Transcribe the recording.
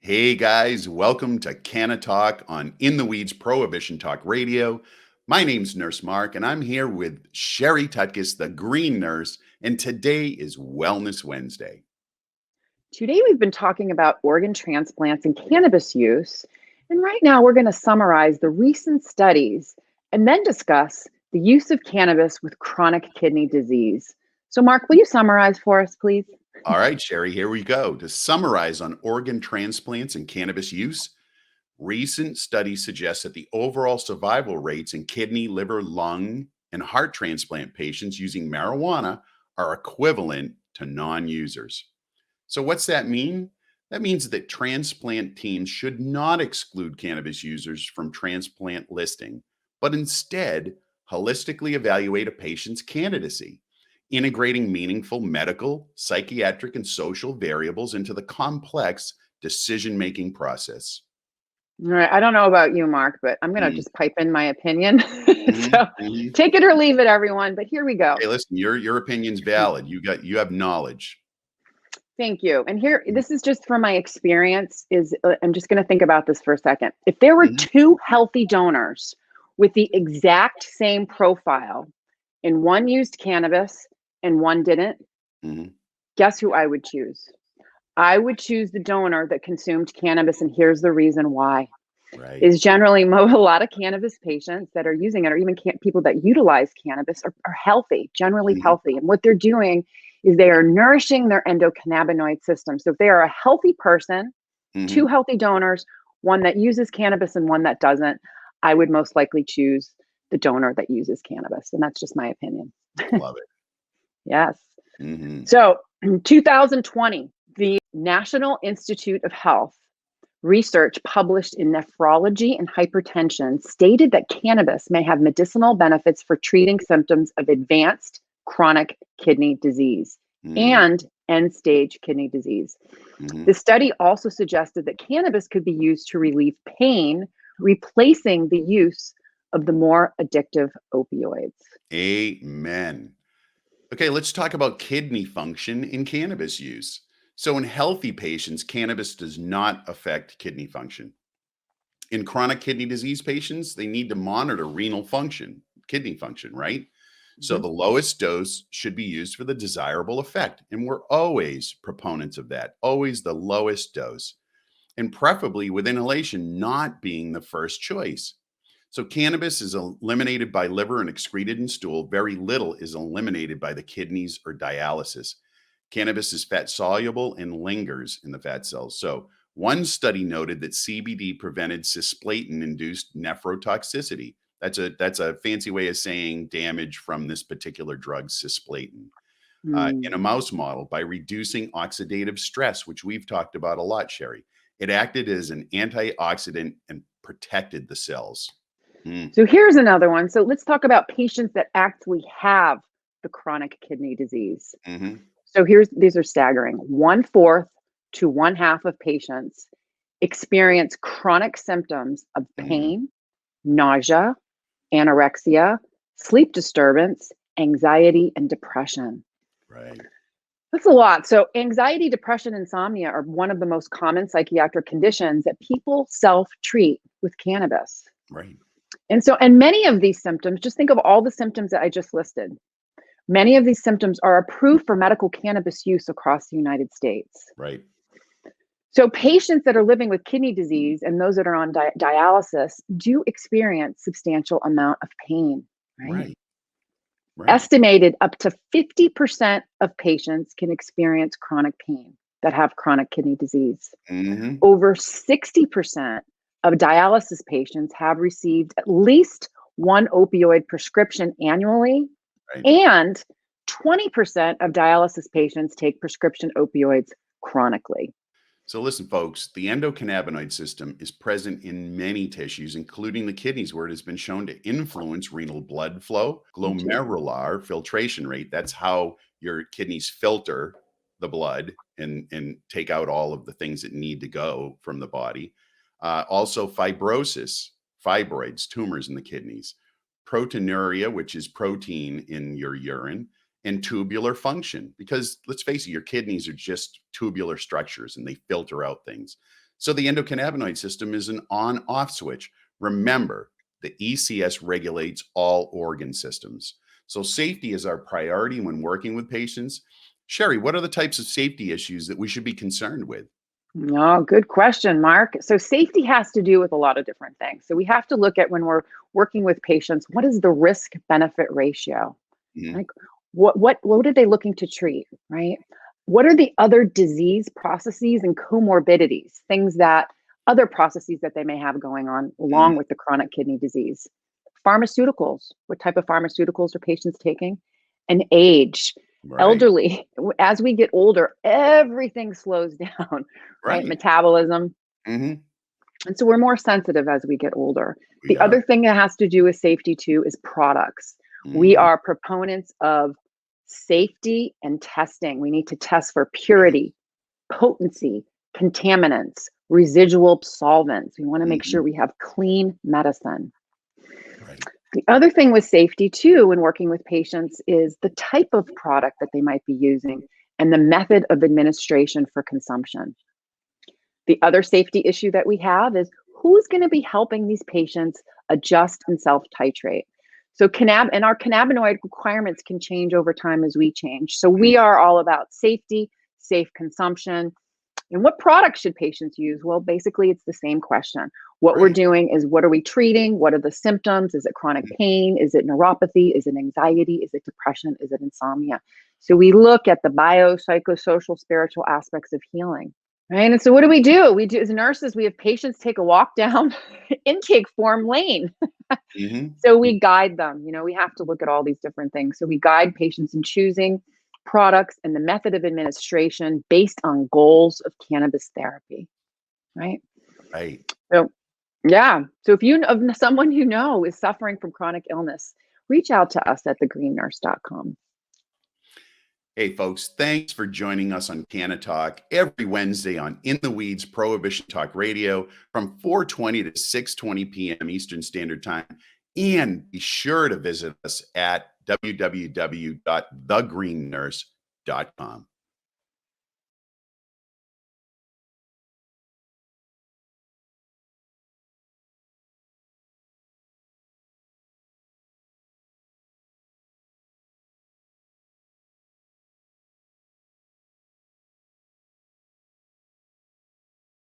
Hey guys, welcome to Canna-Talk on In the Weeds Prohibition Talk Radio. My name's Nurse Mark, and I'm here with Sherri Tutkus, the Green Nurse, and today is Wellness Wednesday. Today we've been talking about organ transplants and cannabis use, and right now we're going to summarize the recent studies and then discuss the use of cannabis with chronic kidney disease. So Mark, will you summarize for us, please? All right, Sherri, here we go. To summarize on organ transplants and cannabis use, recent studies suggest that the overall survival rates in kidney, liver, lung, and heart transplant patients using marijuana are equivalent to non-users. So what's that mean? That means that transplant teams should not exclude cannabis users from transplant listing, but instead holistically evaluate a patient's candidacy, integrating meaningful medical, psychiatric, and social variables into the complex decision-making process. All right, I don't know about you, Mark, but I'm going to just pipe in my opinion. So take it or leave it, everyone, but here we go. Hey, listen, your opinion's valid. You have knowledge. Thank you. And here, this is just from my experience, I'm just going to think about this for a second. If there were two healthy donors with the exact same profile and one used cannabis and one didn't, guess who I would choose? I would choose the donor that consumed cannabis, and here's the reason why. Right. Is generally a lot of cannabis patients that are using it, or even people that utilize cannabis, are healthy, generally healthy. And what they're doing is they are nourishing their endocannabinoid system. So if they are a healthy person, two healthy donors, one that uses cannabis and one that doesn't, I would most likely choose the donor that uses cannabis. And that's just my opinion. Love it. Yes. So in 2020, the National Institute of Health research published in Nephrology and Hypertension stated that cannabis may have medicinal benefits for treating symptoms of advanced chronic kidney disease and end-stage kidney disease. The study also suggested that cannabis could be used to relieve pain, replacing the use of the more addictive opioids. Amen. Okay, let's talk about kidney function in cannabis use. So in healthy patients, cannabis does not affect kidney function. In chronic kidney disease patients, they need to monitor renal function, kidney function, right? So the lowest dose should be used for the desirable effect. And we're always proponents of that, always the lowest dose, and preferably with inhalation not being the first choice. So cannabis is eliminated by liver and excreted in stool. Very little is eliminated by the kidneys or dialysis. Cannabis is fat soluble and lingers in the fat cells. So one study noted that CBD prevented cisplatin-induced nephrotoxicity. That's a fancy way of saying damage from this particular drug, cisplatin, in a mouse model by reducing oxidative stress, which we've talked about a lot, Sherri. It acted as an antioxidant and protected the cells. So here's another one. So let's talk about patients that actually have the chronic kidney disease. So these are staggering. 1/4 to 1/2 of patients experience chronic symptoms of pain, nausea, anorexia, sleep disturbance, anxiety, and depression. Right. That's a lot. So anxiety, depression, insomnia are one of the most common psychiatric conditions that people self-treat with cannabis. Right. And many of these symptoms, just think of all the symptoms that I just listed. Many of these symptoms are approved for medical cannabis use across the United States. Right. So patients that are living with kidney disease and those that are on dialysis do experience substantial amount of pain. Right. Estimated up to 50% of patients can experience chronic pain that have chronic kidney disease. Over 60% of dialysis patients have received at least one opioid prescription annually. And 20% of dialysis patients take prescription opioids chronically. So listen, folks, the endocannabinoid system is present in many tissues, including the kidneys, where it has been shown to influence renal blood flow, glomerular filtration rate. That's how your kidneys filter the blood and take out all of the things that need to go from the body. Also fibrosis, fibroids, tumors in the kidneys, proteinuria, which is protein in your urine, and tubular function. Because let's face it, your kidneys are just tubular structures and they filter out things. So the endocannabinoid system is an on-off switch. Remember, the ECS regulates all organ systems. So safety is our priority when working with patients. Sherri, what are the types of safety issues that we should be concerned with? Oh, good question, Mark. So safety has to do with a lot of different things. So we have to look at when we're working with patients, what is the risk benefit ratio? Mhm. Like what are they looking to treat, right? What are the other disease processes and comorbidities, things that other processes that they may have going on Mhm. along with the chronic kidney disease? Pharmaceuticals, what type of pharmaceuticals are patients taking? And age, Right. elderly. As we get older, everything slows down, right? Right. Metabolism. Mhm. And so we're more sensitive as we get older. We The are. other thing that has to do with safety too is products. We Mhm. are proponents of safety and testing. We need to test for Right. purity, potency, contaminants, residual solvents. We want to make Mhm. sure we have clean medicine. Right. The other thing with safety too, when working with patients, is the type of product that they might be using and the method of administration for consumption. The other safety issue that we have is who's going to be helping these patients adjust and self titrate. So and our cannabinoid requirements can change over time as we change. So we Mhm. are all about safety, safe consumption. And what products should patients use? Well, basically, it's the same question. What we're Right. doing is what are we treating? What are the symptoms? Is it chronic Mhm. pain? Is it neuropathy? Is it anxiety? Is it depression? Is it insomnia? So we look at the biopsychosocial, spiritual aspects of healing. Right. And so what do? We do as nurses, we have patients take a walk down intake form lane. Mhm. So we guide them. We have to look at all these different things. So we guide patients in choosing products and the method of administration based on goals of cannabis therapy. Right. Right. So, yeah. So if of someone you know is suffering from chronic illness, reach out to us at thegreennurse.com. Hey, folks, thanks for joining us on Canna-Talk every Wednesday on In the Weeds Prohibition Talk Radio from 4:20 to 6:20 p.m. Eastern Standard Time. And be sure to visit us at www.thegreennurse.com.